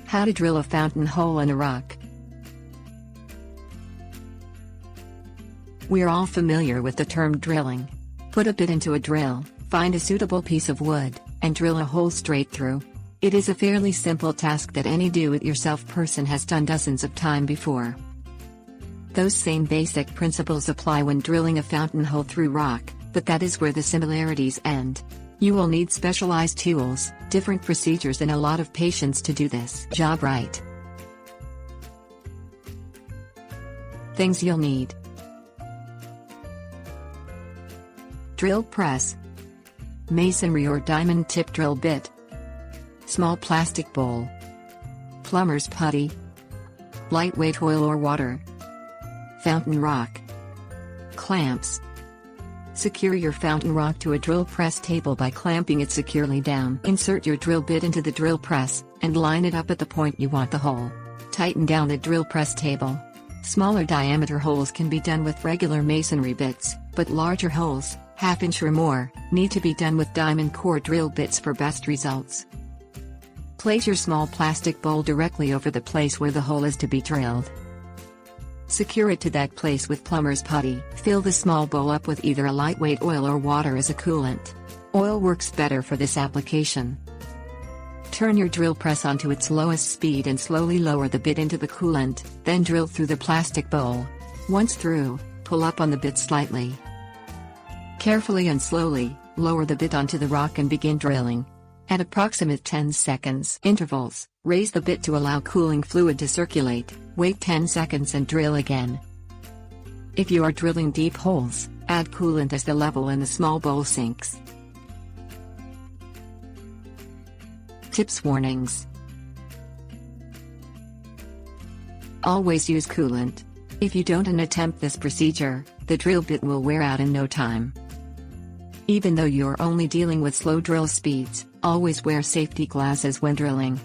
How to drill a fountain hole in a rock. We're all familiar with the term drilling. Put a bit into a drill, find a suitable piece of wood, and drill a hole straight through. It is a fairly simple task that any do-it-yourself person has done dozens of times before. Those same basic principles apply when drilling a fountain hole through rock, but that is where the similarities end. You will need specialized tools, different procedures, and a lot of patience to do this job right. Things you'll need: drill press, masonry or diamond tip drill bit, small plastic bowl, plumber's putty, lightweight oil or water, fountain rock, clamps. Secure your fountain rock to a drill press table by clamping it securely down. Insert your drill bit into the drill press, and line it up at the point you want the hole. Tighten down the drill press table. Smaller diameter holes can be done with regular masonry bits, but larger holes, ½ inch or more, need to be done with diamond core drill bits for best results. Place your small plastic bowl directly over the place where the hole is to be drilled. Secure it to that place with plumber's putty. Fill the small bowl up with either a lightweight oil or water as a coolant. Oil works better for this application. Turn your drill press onto its lowest speed and slowly lower the bit into the coolant, then drill through the plastic bowl. Once through, pull up on the bit slightly. Carefully and slowly, lower the bit onto the rock and begin drilling. At approximate 10 seconds intervals, raise the bit to allow cooling fluid to circulate, wait 10 seconds and drill again. If you are drilling deep holes, add coolant as the level in the small bowl sinks. Tips: warnings. Always use coolant. If you don't and attempt this procedure, the drill bit will wear out in no time. Even though you're only dealing with slow drill speeds, always wear safety glasses when drilling.